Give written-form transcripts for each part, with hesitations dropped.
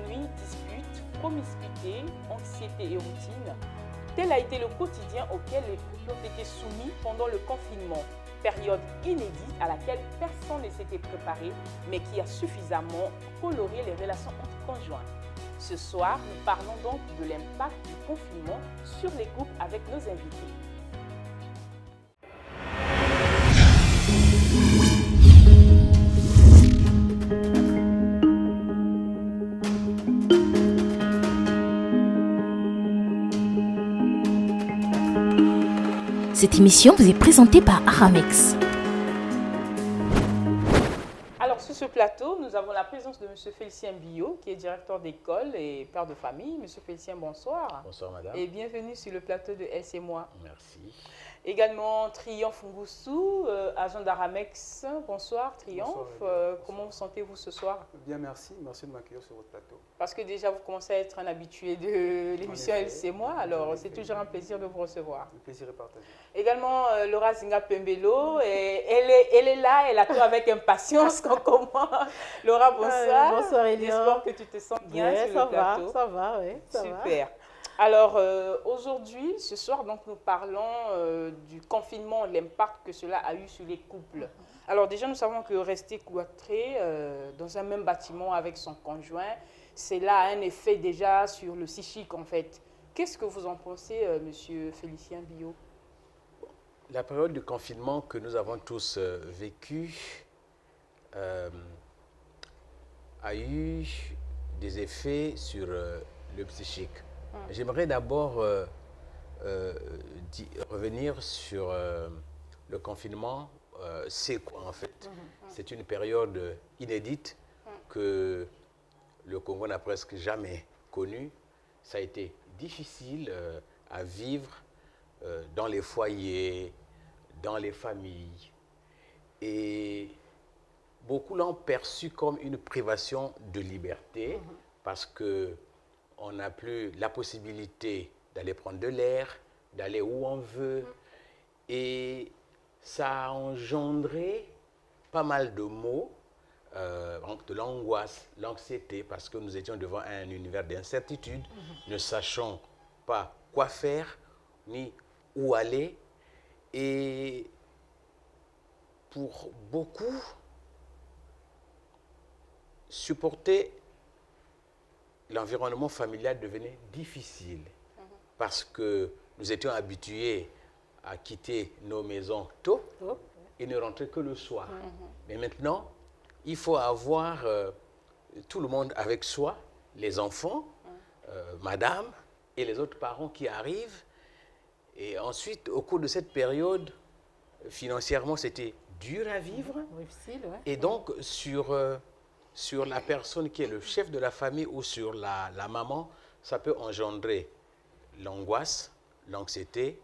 ennuis, disputes, promiscuité, anxiété et routine. Tel a été le quotidien auquel les couples ont été soumis pendant le confinement, période inédite à laquelle personne ne s'était préparé, mais qui a suffisamment coloré les relations entre conjoints. Ce soir, nous parlons donc de l'impact du confinement sur les couples avec nos invités. Cette émission vous est présentée par Aramex. Alors, sur ce plateau, nous avons la présence de M. Félicien Billot, qui est directeur d'école et père de famille. M. Félicien, bonsoir. Bonsoir, madame. Et bienvenue sur le plateau de S et moi. Merci. Également, Triomphe Ngussou, agent d'Aramex. Bonsoir, Triomphe. Bonsoir, comment vous sentez-vous ce soir? Bien, merci. Merci de m'accueillir sur votre plateau. Parce que déjà, vous commencez à être un habitué de l'émission En Elle, effet. c'est moi. Alors, c'est toujours un plaisir de vous recevoir. Le plaisir est partagé. Également, Laura Zinga Pembelo. Et elle est là, elle attend avec impatience qu'on commence. Laura, bonsoir. Bonsoir, Eliane. J'espère que tu te sens bien sur le plateau. Ça va, oui. Super. Alors, aujourd'hui, ce soir, donc, nous parlons du confinement, l'impact que cela a eu sur les couples. Alors, déjà, nous savons que rester cloîtré dans un même bâtiment avec son conjoint, cela a un effet déjà sur le psychique, en fait. Qu'est-ce que vous en pensez, Monsieur Félicien Billot? La période de confinement que nous avons tous vécue a eu des effets sur le psychique. J'aimerais d'abord revenir sur le confinement. C'est quoi en fait? C'est une période inédite que le Congo n'a presque jamais connue. Ça a été difficile à vivre dans les foyers, dans les familles. Et beaucoup l'ont perçu comme une privation de liberté parce qu'on n'a plus la possibilité d'aller prendre de l'air, d'aller où on veut. Et ça a engendré pas mal de maux, de l'angoisse, l'anxiété, parce que nous étions devant un univers d'incertitude, ne sachant pas quoi faire, ni où aller. Et pour beaucoup, supporter l'environnement familial devenait difficile parce que nous étions habitués à quitter nos maisons tôt et ne rentrer que le soir. Mais maintenant, il faut avoir tout le monde avec soi, les enfants, madame et les autres parents qui arrivent. Et ensuite, au cours de cette période, financièrement, c'était dur à vivre. Difficile, ouais. Et donc, sur la personne qui est le chef de la famille ou sur la maman, ça peut engendrer l'angoisse, l'anxiété,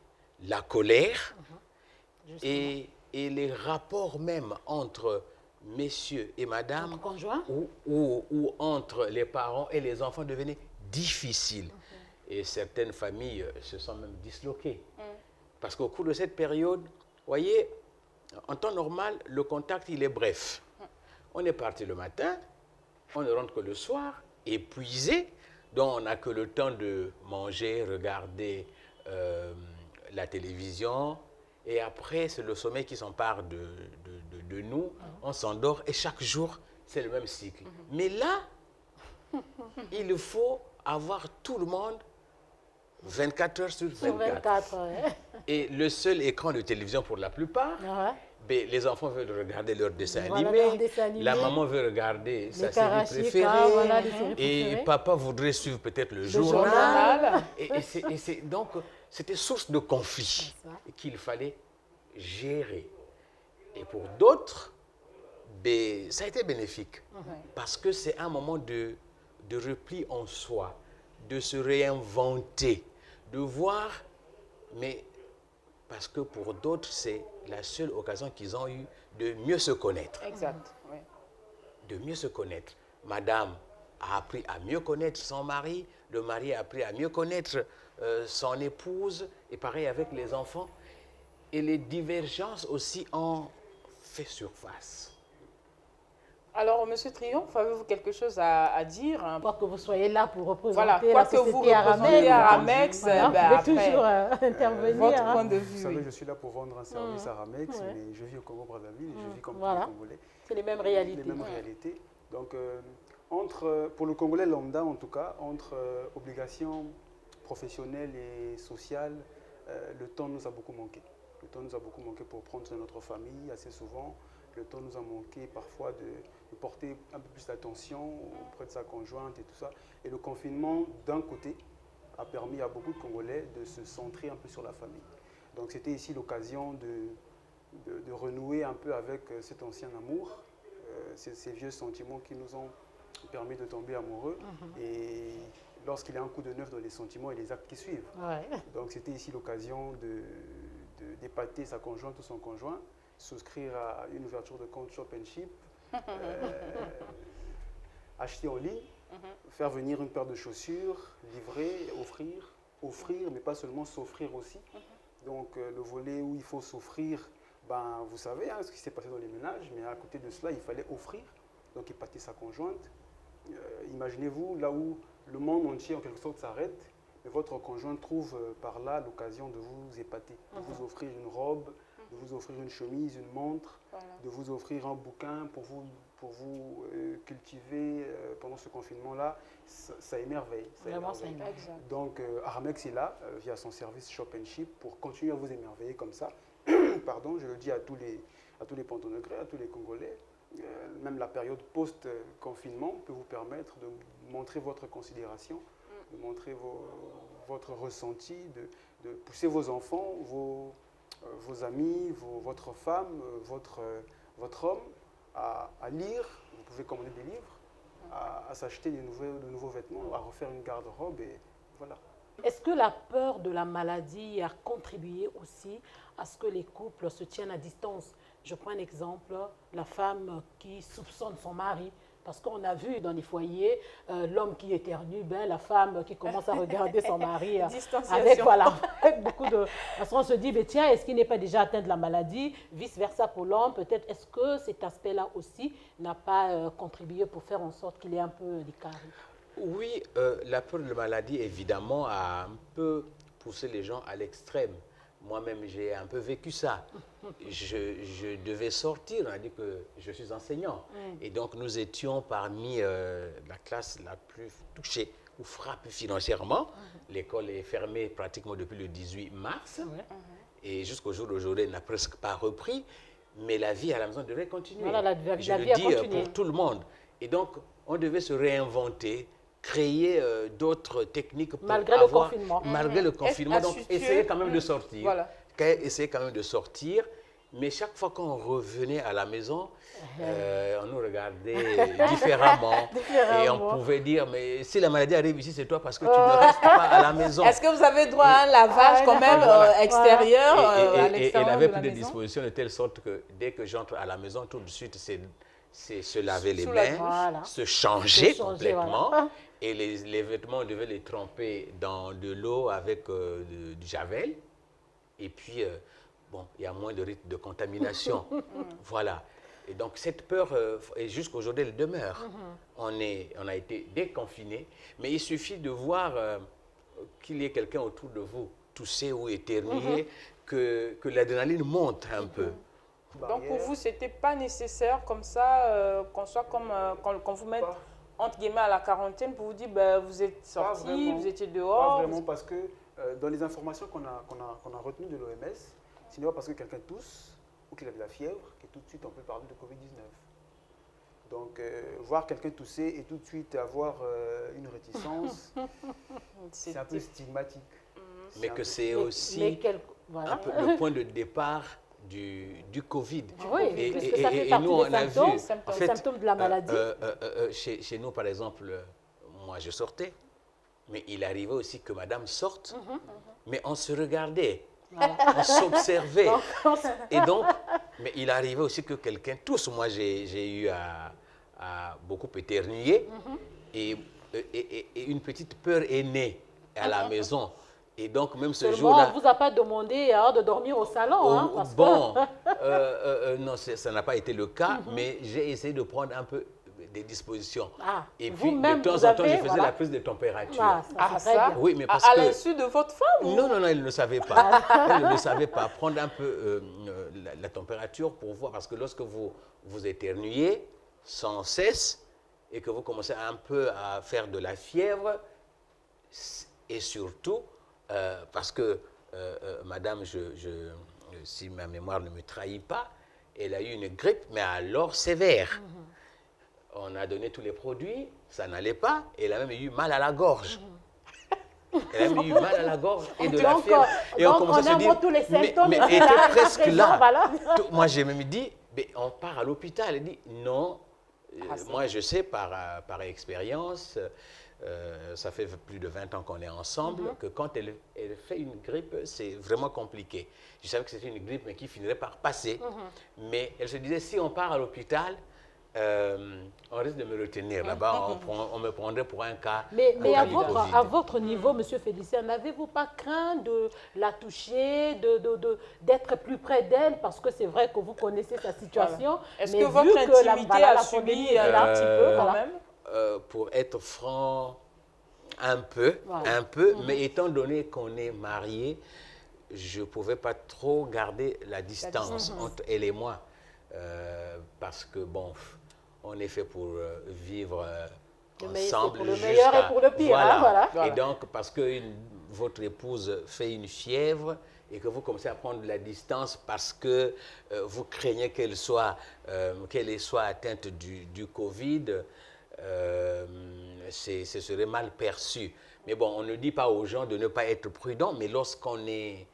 la colère et les rapports même entre messieurs et madame ou entre les parents et les enfants devenaient difficiles. Et certaines familles se sont même disloquées. Parce qu'au cours de cette période, vous voyez, en temps normal, le contact, il est bref. On est parti le matin, on ne rentre que le soir, épuisé, donc on n'a que le temps de manger, regarder la télévision, et après, c'est le sommeil qui s'empare de nous, on s'endort, et chaque jour, c'est le même cycle. Mais là, il faut avoir tout le monde 24 heures sur 24. Et le seul écran de télévision pour la plupart, les enfants veulent regarder leur dessin animé, la maman veut regarder sa série préférée, et papa voudrait suivre peut-être le journal. Donc, c'était source de conflit qu'il fallait gérer. Et pour d'autres, ça a été bénéfique, parce que c'est un moment de repli en soi, de se réinventer, de voir, mais parce que pour d'autres, c'est la seule occasion qu'ils ont eue de mieux se connaître. Exact, oui. De mieux se connaître. Madame a appris à mieux connaître son mari, le mari a appris à mieux connaître son épouse, et pareil avec les enfants. Et les divergences aussi ont fait surface. Alors, Monsieur Triomphe, avez-vous quelque chose à dire, hein? Quoi que vous soyez là pour représenter Voilà, la quoi que vous société représentez Aramex, Aramex, voilà, ben, vous après, pouvez toujours intervenir. votre hein. point de Vous vue. savez, Oui. je suis là pour vendre un service Aramex, Ouais. mais je vis au Congo-Brazzaville et je vis comme tous Voilà. les Congolais. C'est les mêmes réalités. Les mêmes réalités. Donc, pour le Congolais lambda, en tout cas, entre obligations professionnelles et sociales, le temps nous a beaucoup manqué. Le temps nous a beaucoup manqué pour prendre soin de notre famille assez souvent. Le temps nous a manqué parfois de porter un peu plus d'attention auprès de sa conjointe et tout ça. Et le confinement, d'un côté, a permis à beaucoup de Congolais de se centrer un peu sur la famille. Donc c'était ici l'occasion de renouer un peu avec cet ancien amour, ces vieux sentiments qui nous ont permis de tomber amoureux. Et lorsqu'il y a un coup de neuf dans les sentiments et les actes qui suivent. Ouais. Donc c'était ici l'occasion d'épater sa conjointe ou son conjoint, souscrire à une ouverture de compte Shop and Ship, acheter en ligne, faire venir une paire de chaussures, livrer, offrir, mais pas seulement s'offrir aussi. Donc le volet où il faut s'offrir, ben, vous savez ce qui s'est passé dans les ménages, mais à côté de cela, il fallait offrir, donc épater sa conjointe. Imaginez-vous là où le monde entier en quelque sorte s'arrête, mais votre conjoint trouve par là l'occasion de vous épater, de vous offrir une robe, de vous offrir une chemise, une montre, de vous offrir un bouquin pour vous cultiver pendant ce confinement-là. Ça émerveille. Vraiment, ça émerveille. Donc Aramex est là, via son service Shop and Ship, pour continuer à vous émerveiller comme ça. Pardon, je le dis à tous les Pantonnegrais, à tous les Congolais. Même la période post-confinement peut vous permettre de montrer votre considération, de montrer votre ressenti, de pousser vos enfants, vos amis, votre femme, votre homme à lire. Vous pouvez commander des livres, à s'acheter de nouveaux vêtements, à refaire une garde-robe et voilà. Est-ce que la peur de la maladie a contribué aussi à ce que les couples se tiennent à distance? Je prends un exemple, la femme qui soupçonne son mari, parce qu'on a vu dans les foyers l'homme qui éternue, la femme qui commence à regarder son mari avec beaucoup de... Parce qu'on se dit, mais tiens, est-ce qu'il n'est pas déjà atteint de la maladie? Vice-versa pour l'homme, peut-être. Est-ce que cet aspect-là aussi n'a pas contribué pour faire en sorte qu'il y ait un peu d'écart? Oui, la peur de la maladie, évidemment, a un peu poussé les gens à l'extrême. Moi-même, j'ai un peu vécu ça. Je devais sortir, on a dit que je suis enseignant. Et donc, nous étions parmi la classe la plus touchée ou frappée financièrement. L'école est fermée pratiquement depuis le 18 mars. Et jusqu'au jour d'aujourd'hui, elle n'a presque pas repris. Mais la vie à la maison devait continuer. Voilà, je le dis pour tout le monde. Et donc, on devait se réinventer, créer d'autres techniques pour malgré le confinement. Malgré le confinement, donc essayer quand même de sortir. Voilà. Essayer quand même de sortir. Mais chaque fois qu'on revenait à la maison, on nous regardait différemment. Et on pouvait dire, mais si la maladie arrive ici, c'est toi parce que tu ne restes pas à la maison. Est-ce que vous avez droit à un lavage quand même extérieur à l'extérieur elle avait de la pris des maison? dispositions de telle sorte que dès que j'entre à la maison, tout de suite, c'est se laver les mains, se changer complètement. Voilà. Et les vêtements, on devait les tremper dans de l'eau avec du javel. Et puis, bon, il y a moins de risque de contamination. Voilà. Et donc, cette peur, et jusqu'à aujourd'hui, elle demeure. On a été déconfinés, mais il suffit de voir qu'il y ait quelqu'un autour de vous, tousser ou éternuer, que l'adrénaline monte un peu. Donc, pour vous, ce n'était pas nécessaire comme ça, qu'on soit comme, qu'on vous mette entre guillemets à la quarantaine pour vous dire, vous êtes sortis, vous étiez dehors. Pas vraiment, parce que dans les informations qu'on a retenues de l'OMS, ce n'est pas parce que quelqu'un tousse ou qu'il a de la fièvre que tout de suite on peut parler de Covid-19. Donc, voir quelqu'un tousser et tout de suite avoir une réticence, c'est un peu stigmatique. Mais que c'est aussi un peu le point de départ du Covid. Oui, parce que ça fait partie nous, on a vu, des symptômes de la maladie. Chez nous, par exemple, moi, je sortais, mais il arrivait aussi que madame sorte, mais on se regardait, on s'observait. Et donc, mais il arrivait aussi que quelqu'un tousse. Moi, j'ai eu à beaucoup éternuer et une petite peur est née à la maison. Et donc, même ce Seulement, jour-là... on ne vous a pas demandé de dormir au salon. Hein, parce bon, que... non, ça n'a pas été le cas, mais j'ai essayé de prendre un peu des dispositions. Et puis, de temps en temps, je faisais la prise de température. Ça, oui, mais parce à que... l'insu de votre femme? Non, non, non, elle ne savait pas. Elle ne savait pas. Prendre un peu la température pour voir, parce que lorsque vous éternuez sans cesse et que vous commencez un peu à faire de la fièvre, et surtout, parce que madame, si ma mémoire ne me trahit pas, elle a eu une grippe, mais alors sévère. On a donné tous les produits, ça n'allait pas, elle a même eu mal à la gorge. Elle a même eu mal à la gorge et de la fièvre. Et on commence à se dire, tous les symptômes, mais elle était presque là. Voilà. Moi, j'ai même dit, mais on part à l'hôpital. Elle dit, non, moi je sais par expérience, ça fait plus de 20 ans qu'on est ensemble, que quand elle fait une grippe, c'est vraiment compliqué. Je savais que c'était une grippe, mais qui finirait par passer. Mais elle se disait, si on part à l'hôpital, on risque de me retenir. Là-bas, on me prendrait pour un cas. Mais à votre niveau, M. Félicien, n'avez-vous pas craint de la toucher, d'être plus près d'elle? Parce que c'est vrai que vous connaissez sa situation. Est-ce que votre intimité a subi un petit peu quand même? Pour être franc, un peu, mais étant donné qu'on est mariés, je ne pouvais pas trop garder la distance entre elle et moi. Parce que, bon, on est fait pour vivre ensemble. Pour le meilleur et pour le pire. Voilà. Et donc, parce que votre épouse fait une fièvre et que vous commencez à prendre de la distance parce que vous craignez qu'elle soit atteinte du Covid, ce serait mal perçu. Mais bon, on ne dit pas aux gens de ne pas être prudents, mais lorsqu'on est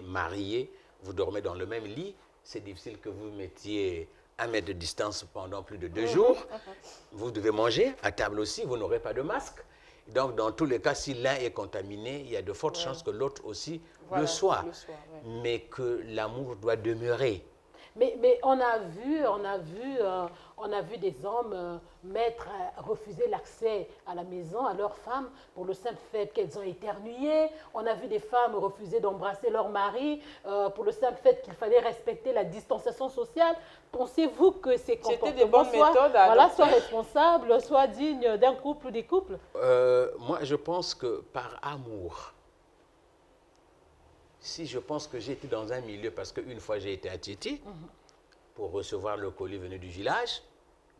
marié, vous dormez dans le même lit, c'est difficile que vous mettiez 1 mètre de distance pendant plus de 2 jours. Vous devez manger à table aussi, vous n'aurez pas de masque. Donc, dans tous les cas, si l'un est contaminé, il y a de fortes chances que l'autre aussi le soit. Mais que l'amour doit demeurer. Mais on a vu des hommes refuser l'accès à la maison à leurs femmes pour le simple fait qu'elles ont éternué. On a vu des femmes refuser d'embrasser leur mari pour le simple fait qu'il fallait respecter la distanciation sociale. Pensez-vous que ces comportements soient responsables, soient dignes d'un couple ou des couples? Moi, je pense que par amour, si je pense que j'ai été dans un milieu, parce qu'une fois j'ai été à Titi pour recevoir le colis venu du village,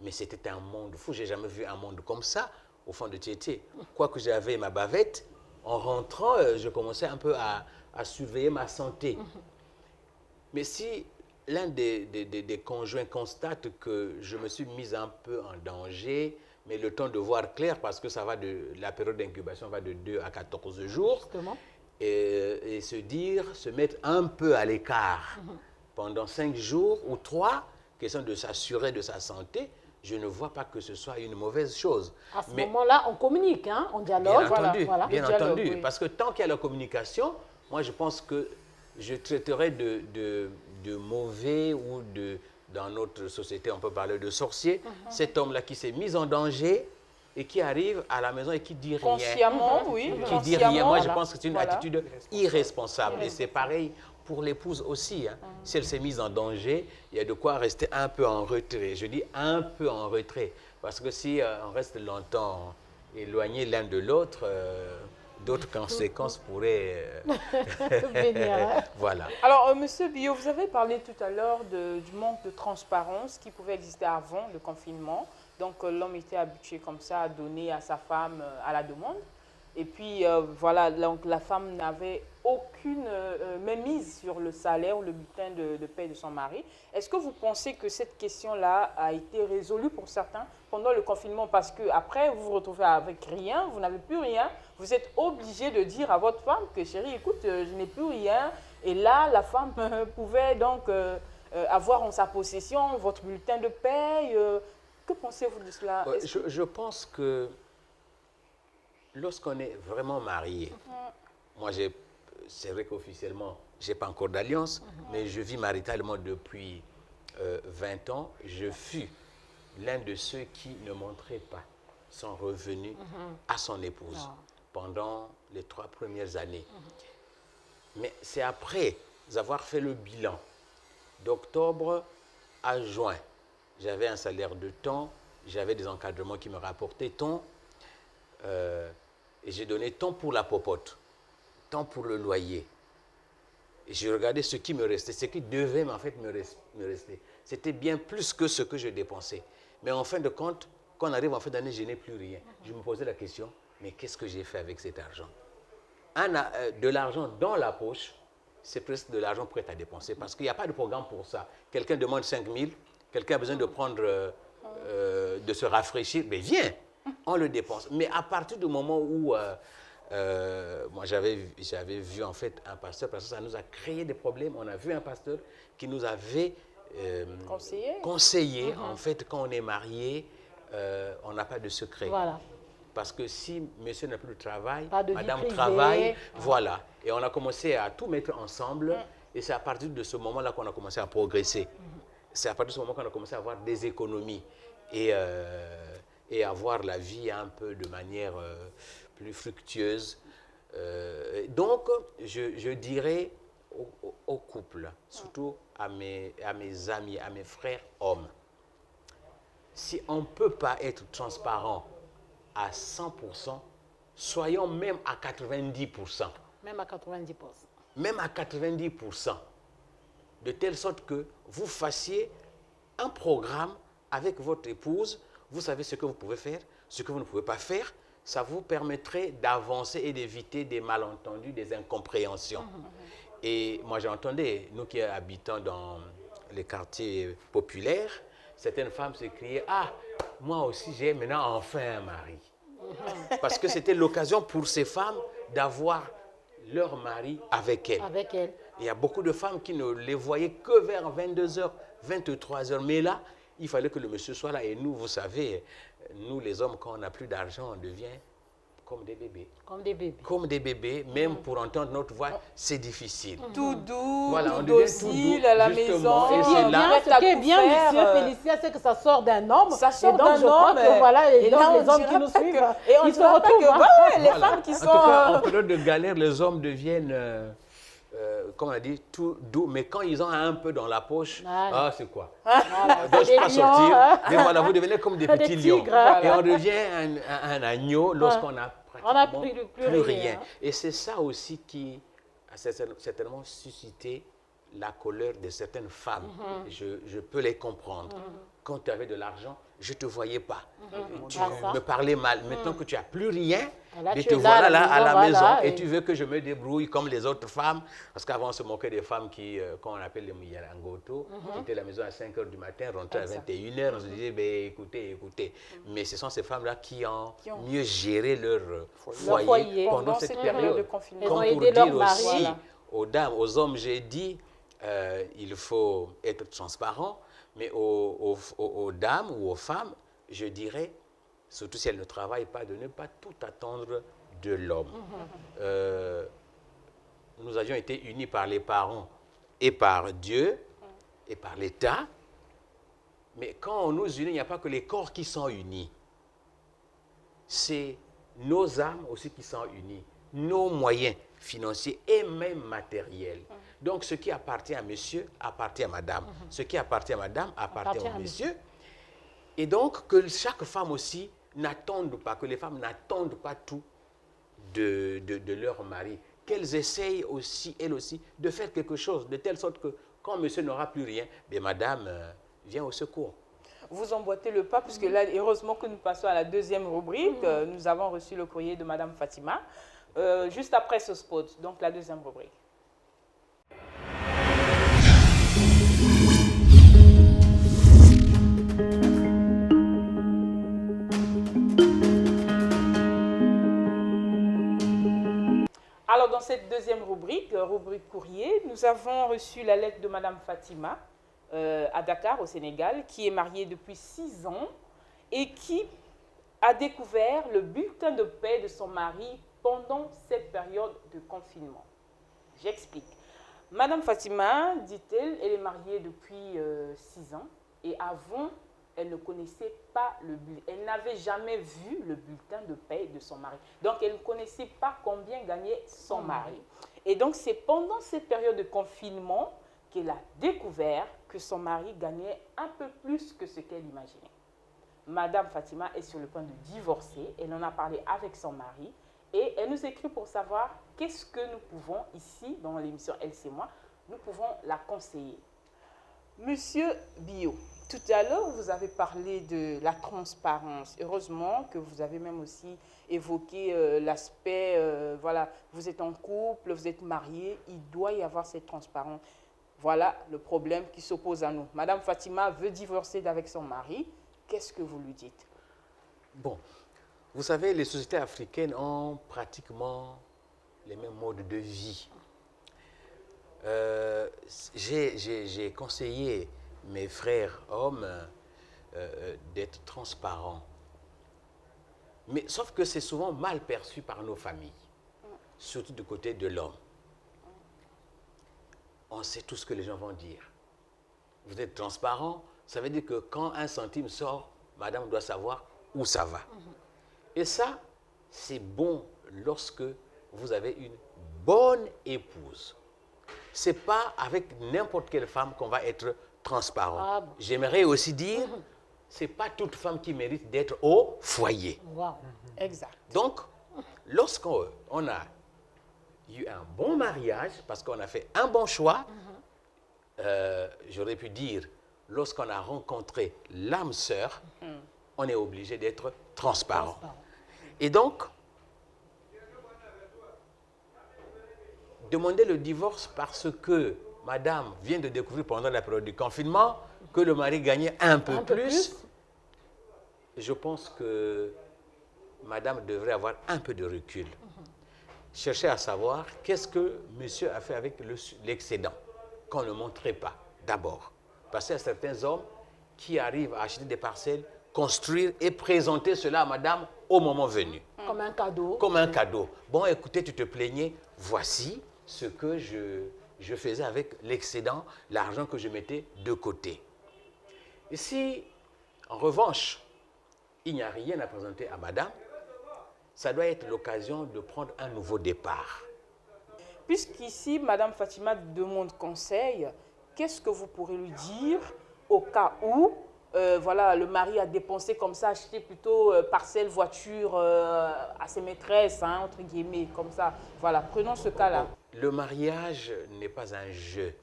mais c'était un monde fou. Je n'ai jamais vu un monde comme ça au fond de Titi. Quoique j'avais ma bavette, en rentrant, je commençais un peu à surveiller ma santé. Mais si l'un des conjoints constate que je me suis mise un peu en danger, mais le temps de voir clair, parce que la période d'incubation va de 2 à 14 jours, justement. Et se mettre un peu à l'écart pendant 5 jours ou 3, question de s'assurer de sa santé, je ne vois pas que ce soit une mauvaise chose. À ce moment-là, on communique, on dialogue. Bien entendu, parce que tant qu'il y a la communication, moi je pense que je traiterais de mauvais ou dans notre société, on peut parler de sorcier, cet homme-là qui s'est mis en danger et qui arrive à la maison et qui dit rien. Consciemment, oui. Qui dit rien. Moi, je pense que c'est une attitude irresponsable. Et c'est pareil pour l'épouse aussi. Si elle s'est mise en danger, il y a de quoi rester un peu en retrait. Je dis un peu en retrait. Parce que si on reste longtemps éloigné l'un de l'autre, d'autres conséquences pourraient venir. Voilà. Alors, Monsieur Bio, vous avez parlé tout à l'heure du manque de transparence qui pouvait exister avant le confinement. Donc, l'homme était habitué comme ça à donner à sa femme à la demande. Et puis, voilà, donc, la femme n'avait aucune mainmise sur le salaire ou le bulletin de paie de son mari. Est-ce que vous pensez que cette question-là a été résolue pour certains pendant le confinement? Parce qu'après, vous vous retrouvez avec rien, vous n'avez plus rien. Vous êtes obligé de dire à votre femme que, chérie, écoute, je n'ai plus rien. Et là, la femme pouvait donc avoir en sa possession votre bulletin de paie. Que pensez-vous de cela? Je pense que lorsqu'on est vraiment marié, moi, c'est vrai qu'officiellement, je n'ai pas encore d'alliance, mais je vis maritalement depuis 20 ans. Je fus l'un de ceux qui ne montrait pas son revenu à son épouse. pendant les 3 premières années. Mais c'est après avoir fait le bilan d'octobre à juin. J'avais un salaire de temps, j'avais des encadrements qui me rapportaient tant, et j'ai donné tant pour la popote, tant pour le loyer. Et j'ai regardé ce qui me restait, ce qui devait en fait me rester. C'était bien plus que ce que je dépensais. Mais en fin de compte, quand on arrive en fin d'année, je n'ai plus rien. Je me posais la question, mais qu'est-ce que j'ai fait avec cet argent? De l'argent dans la poche, c'est presque de l'argent prêt à dépenser parce qu'il n'y a pas de programme pour ça. Quelqu'un demande 5 000, quelqu'un a besoin de prendre, de se rafraîchir, mais viens, on le dépense. Mais à partir du moment où moi j'avais vu en fait un pasteur, parce que ça nous a créé des problèmes. On a vu un pasteur qui nous avait conseillé en fait, quand on est marié, on n'a pas de secret. Voilà. Parce que si monsieur n'a plus de travail, de madame vie travaille, voilà. Et on a commencé à tout mettre ensemble. Et c'est à partir de ce moment-là qu'on a commencé à progresser. C'est à partir de ce moment qu'on a commencé à avoir des économies et à voir la vie un peu de manière plus fructueuse. Donc, je dirais au couple, surtout à mes amis, à mes frères hommes, si on ne peut pas être transparent à 100%, soyons même à 90%. Même à 90%. Même à 90%. De telle sorte que vous fassiez un programme avec votre épouse. Vous savez ce que vous pouvez faire, ce que vous ne pouvez pas faire. Ça vous permettrait d'avancer et d'éviter des malentendus, des incompréhensions. Et moi, j'entendais, nous qui habitons dans les quartiers populaires, certaines femmes se criaient « Ah, moi aussi, j'ai maintenant enfin un mari. » Parce que c'était l'occasion pour ces femmes d'avoir leur mari avec elles. Avec elles. Il y a beaucoup de femmes qui ne les voyaient que vers 22h, 23h. Mais là, il fallait que le monsieur soit là. Et nous, vous savez, nous les hommes, quand on n'a plus d'argent, on devient comme des bébés. Comme des bébés. Comme des bébés, même pour entendre notre voix, c'est difficile. Tout doux, Voilà, on tout devient docile tout doux, à la justement. maison. Et c'est là- Ce qui est bien, monsieur Félicien, c'est que ça sort d'un homme. Ça sort et donc, d'un je crois homme, que voilà, et et donc, là, on les hommes dira qui nous pas suivent, que- et on ils se dira pas retrouvent. que, ouais, les Voilà. femmes qui En sont... tout cas, en période de galère, les hommes deviennent, comme on a dit, tout doux. Mais quand ils ont un peu dans la poche, Voilà. ah, c'est quoi? Voilà, Donc, je c'est ne pas des sortir. lions, hein. Mais voilà, vous devenez comme des Des petits lions. tigres, hein. Et on devient un agneau lorsqu'on a On n'a pratiquement plus rien, hein. Et c'est ça aussi qui a certainement suscité la colère de certaines femmes. Je peux les comprendre. Quand tu avais de l'argent, je ne te voyais pas. Tu Ah, ça. me parlais mal. Maintenant que tu n'as plus rien, Là, et tu te es là voilà à la là à la maison, maison voilà, et et- tu veux que je me débrouille comme les autres femmes. Parce qu'avant, on se moquait des femmes qui, quand on appelle les Muyarangoto, quittaient la maison à 5 h du matin, rentraient à 21 h. On se disait, ben, écoutez. Mais ce sont ces femmes-là qui ont mieux géré leur foyer pendant Pendant cette cette période. période de confinement. Elles ont Comme pour aidé leur dire mari. aussi Voilà. aux dames, aux hommes, j'ai dit, il faut être transparent, mais aux dames ou aux femmes, je dirais, surtout si elles ne travaillent pas, de ne pas tout attendre de l'homme. Nous avions été unis par les parents et par Dieu et par l'État, mais quand on nous unit, il n'y a pas que les corps qui sont unis. C'est nos âmes aussi qui sont unies, nos moyens financiers et même matériels. Donc, ce qui appartient à monsieur appartient à madame. Ce qui appartient à madame appartient Appartient à au monsieur. Et donc, que chaque femme aussi n'attende pas, que les femmes n'attendent pas tout de leur mari. Qu'elles essayent aussi, elles aussi, de faire quelque chose, de telle sorte que quand monsieur n'aura plus rien, bien madame vient au secours. Vous emboîtez le pas, puisque là, heureusement que nous passons à la deuxième rubrique. Nous avons reçu le courrier de Madame Fatima, juste après ce spot, donc la deuxième rubrique. Alors, dans cette deuxième rubrique, rubrique courrier, nous avons reçu la lettre de Madame Fatima, à Dakar, au Sénégal, qui est mariée depuis 6 ans et qui a découvert le bulletin de paie de son mari pendant cette période de confinement. J'explique. Madame Fatima, dit-elle, elle est mariée depuis 6 ans et avant, elle ne connaissait pas le bulletin. Elle n'avait jamais vu le bulletin de paie de son mari. Donc, elle ne connaissait pas combien gagnait son mari. Et donc, c'est pendant cette période de confinement qu'elle a découvert que son mari gagnait un peu plus que ce qu'elle imaginait. Madame Fatima est sur le point de divorcer. Elle en a parlé avec son mari. Et elle nous écrit pour savoir qu'est-ce que nous pouvons, ici, dans l'émission Elle, c'est moi, nous pouvons la conseiller. Monsieur Bio, tout à l'heure, vous avez parlé de la transparence. Heureusement que vous avez même aussi évoqué l'aspect, voilà, vous êtes en couple, vous êtes marié, il doit y avoir cette transparence. Voilà le problème qui s'oppose à nous. Madame Fatima veut divorcer avec son mari. Qu'est-ce que vous lui dites? Bon, vous savez, les sociétés africaines ont pratiquement les mêmes modes de vie. J'ai conseillé mes frères hommes d'être transparents. Mais sauf que c'est souvent mal perçu par nos familles, surtout du côté de l'homme. On sait tout ce que les gens vont dire. Vous êtes transparent, ça veut dire que quand un centime sort, madame doit savoir où ça va. Et ça, c'est bon lorsque vous avez une bonne épouse. Ce n'est pas avec n'importe quelle femme qu'on va être transparent. Ah bon. J'aimerais aussi dire, ce n'est pas toute femme qui mérite d'être au foyer. Wow. Exact. Donc, lorsqu'on a eu un bon mariage, parce qu'on a fait un bon choix, j'aurais pu dire, lorsqu'on a rencontré l'âme sœur, on est obligé d'être transparent. Et donc, demander le divorce parce que madame vient de découvrir pendant la période du confinement que le mari gagnait un peu plus, je pense que madame devrait avoir un peu de recul. Chercher à savoir qu'est-ce que monsieur a fait avec l'excédent, qu'on ne montrait pas d'abord. Parce qu'il y a certains hommes qui arrivent à acheter des parcelles, construire et présenter cela à madame au moment venu. Comme un cadeau. Comme un cadeau. Bon, écoutez, tu te plaignais, voici ce que je faisais avec l'excédent, l'argent que je mettais de côté. Et si, en revanche, il n'y a rien à présenter à madame, ça doit être l'occasion de prendre un nouveau départ. Puisqu'ici, Madame Fatima demande conseil, qu'est-ce que vous pourrez lui dire au cas où voilà, le mari a dépensé comme ça, acheté plutôt parcelle, voiture à ses maîtresses, hein, entre guillemets, comme ça. Voilà, prenons ce cas-là. Le mariage n'est pas un jeu.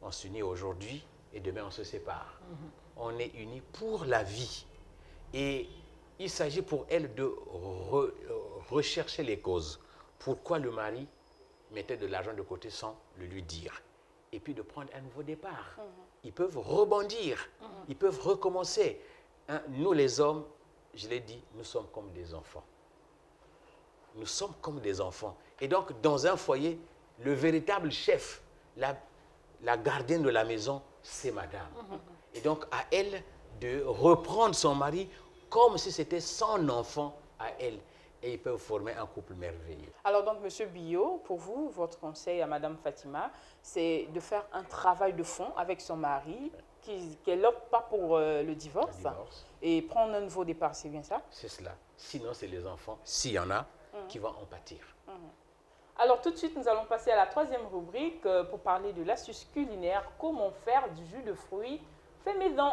On s'unit aujourd'hui et demain on se sépare. On est unis pour la vie. Et il s'agit pour elle de rechercher les causes. Pourquoi le mari mettait de l'argent de côté sans le lui dire? Et puis de prendre un nouveau départ. Ils peuvent rebondir, ils peuvent recommencer. Hein, nous les hommes, je l'ai dit, nous sommes comme des enfants. Nous sommes comme des enfants. Et donc, dans un foyer, le véritable chef, la gardienne de la maison, c'est madame. Et donc, à elle de reprendre son mari comme si c'était son enfant à elle. Et ils peuvent former un couple merveilleux. Alors donc, Monsieur Bio, pour vous, votre conseil à Madame Fatima, c'est de faire un travail de fond avec son mari, qu'elle n'opte pas pour le divorce, et prendre un nouveau départ, c'est bien ça? C'est cela. Sinon, c'est les enfants, s'il y en a, qui vont en pâtir. Alors tout de suite, nous allons passer à la troisième rubrique pour parler de l'astuce culinaire, comment faire du jus de fruits fait maison.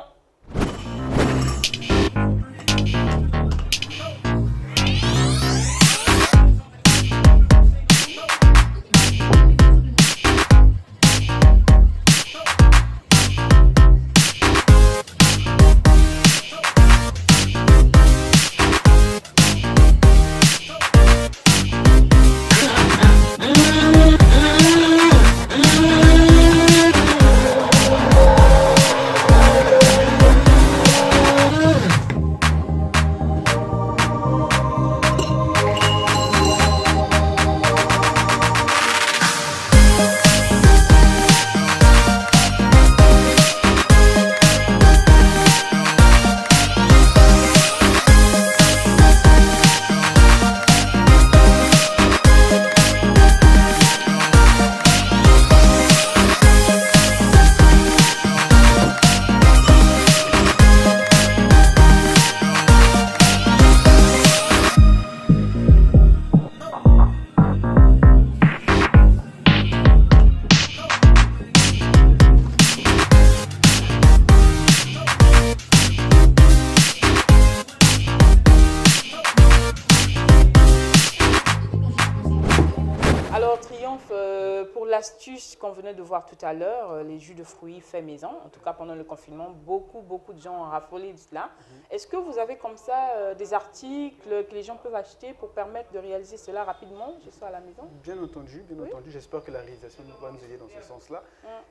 exemple, pour l'astuce qu'on venait de voir tout à l'heure, les jus de fruits faits maison, en tout cas pendant le confinement, beaucoup de gens ont raffolé de cela. Est-ce que vous avez comme ça des articles que les gens peuvent acheter pour permettre de réaliser cela rapidement, juste à la maison? Bien entendu. J'espère que la réalisation va nous aider dans ce sens-là.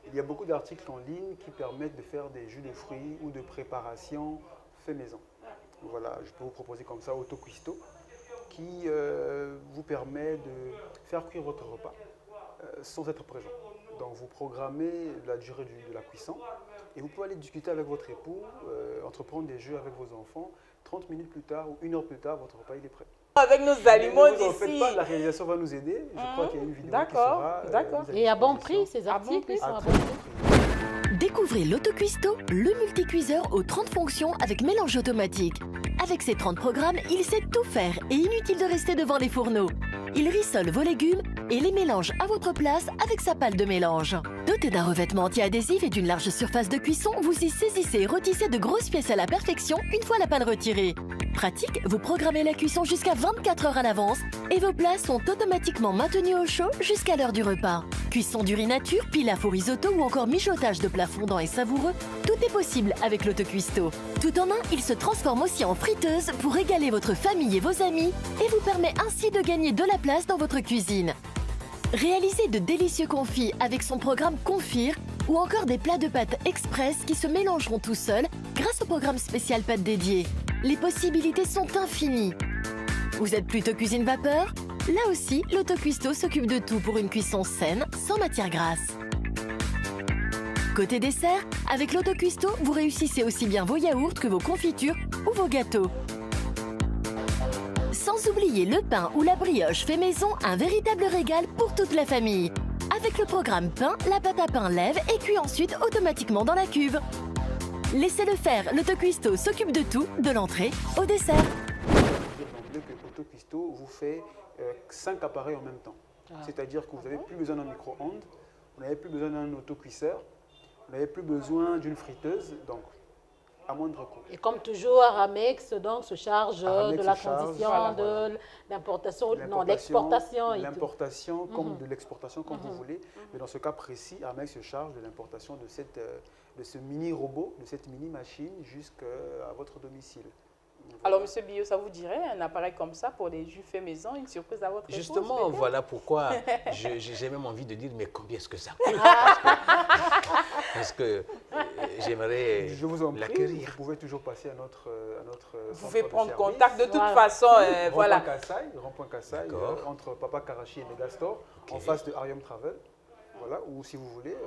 Il y a beaucoup d'articles en ligne qui permettent de faire des jus de fruits ou de préparation fait maison. Voilà, je peux vous proposer comme ça AutoCuisto, qui vous permet de faire cuire votre repas sans être présent. Donc vous programmez la durée de la cuisson et vous pouvez aller discuter avec votre époux, entreprendre des jeux avec vos enfants. 30 minutes plus tard ou 1 heure plus tard, votre repas il est prêt. Avec nos aliments Ne vous en faites d'ici. pas, la réalisation va nous aider. Je crois qu'il y a une vidéo qui sera mise Et à bon disposition. prix, ces articles, ils sont À à très bon bon prix. prix. Découvrez l'AutoCuisto, le multicuiseur aux 30 fonctions avec mélange automatique. Avec ses 30 programmes, il sait tout faire et inutile de rester devant les fourneaux. Il rissole vos légumes et les mélange à votre place avec sa pâle de mélange. Doté d'un revêtement anti-adhésif et d'une large surface de cuisson, vous y saisissez et rôtissez de grosses pièces à la perfection une fois la pâle retirée. Pratique, vous programmez la cuisson jusqu'à 24 heures à l'avance et vos plats sont automatiquement maintenus au chaud jusqu'à l'heure du repas. Cuisson du riz nature, pilaf au risotto ou encore mijotage de plats fondants et savoureux, tout est possible avec l'AutoCuisto. Tout en un, il se transforme aussi en friteuse pour régaler votre famille et vos amis et vous permet ainsi de gagner de la place dans votre cuisine. Réalisez de délicieux confits avec son programme Confire ou encore des plats de pâtes express qui se mélangeront tout seuls grâce au programme spécial pâtes dédiées. Les possibilités sont infinies. Vous êtes plutôt cuisine vapeur? Là aussi, l'AutoCuisto s'occupe de tout pour une cuisson saine, sans matière grasse. Côté dessert, avec l'AutoCuisto, vous réussissez aussi bien vos yaourts que vos confitures ou vos gâteaux. Sans oublier le pain ou la brioche fait maison, un véritable régal pour toute la famille. Avec le programme pain, la pâte à pain lève et cuit ensuite automatiquement dans la cuve. Laissez-le faire, l'AutoCuisto s'occupe de tout, de l'entrée au dessert. Donc, AutoCuisto vous fait 5 appareils en même temps. C'est-à-dire que vous n'avez plus besoin d'un micro-ondes, vous n'avez plus besoin d'un autocuisseur, vous n'avez plus besoin d'une friteuse, donc à moindre coût. Et comme toujours, Aramex donc, se charge Aramex de la se charge, transition, voilà. de l'importation, non, l'exportation. et tout. L'importation comme de l'exportation, comme vous voulez. Mais dans ce cas précis, Aramex se charge de l'importation de ce mini-robot, de cette mini-machine jusqu'à votre domicile. Alors, Monsieur Bio, ça vous dirait un appareil comme ça pour les jus faits maison, une surprise à votre épouse, Justement, peut-être? voilà pourquoi j'ai même envie de dire, mais combien est-ce que ça coûte? Parce que j'aimerais Je vous en prie, l'acquérir. vous pouvez toujours passer à notre Vous centre pouvez de prendre service. contact de toute Voilà. façon. Voilà. Rond-point Kassaï, D'accord. entre Papa Karachi et Megastore, Ok. en face de Arium Travel. Voilà, ou si vous voulez,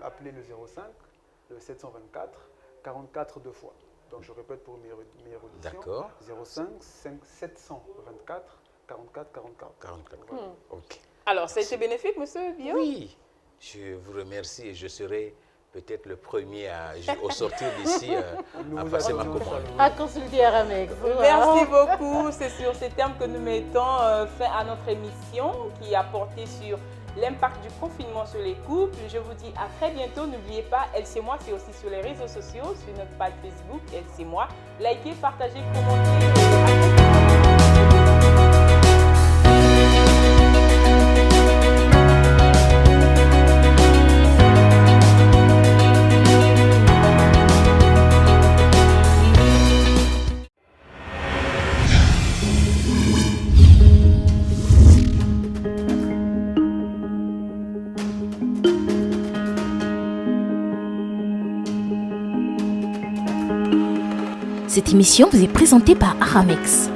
appelez le 05, le 724, 44 deux fois. Donc je répète pour meilleure audition. D'accord. 05 724 44 44. 44. Ok. Alors, ça a été bénéfique, Monsieur Bio? Oui, je vous remercie et je serai peut-être le premier au sortir d'ici à passer ma commande. À consulter Aramex. Merci beaucoup. C'est sur ces termes que nous mettons fin à notre émission qui a porté sur l'impact du confinement sur les couples. Je vous dis à très bientôt. N'oubliez pas, Elle c'est moi, c'est aussi sur les réseaux sociaux, sur notre page Facebook, Elle c'est moi. Likez, partagez, commentez. Cette émission vous est présentée par Aramex.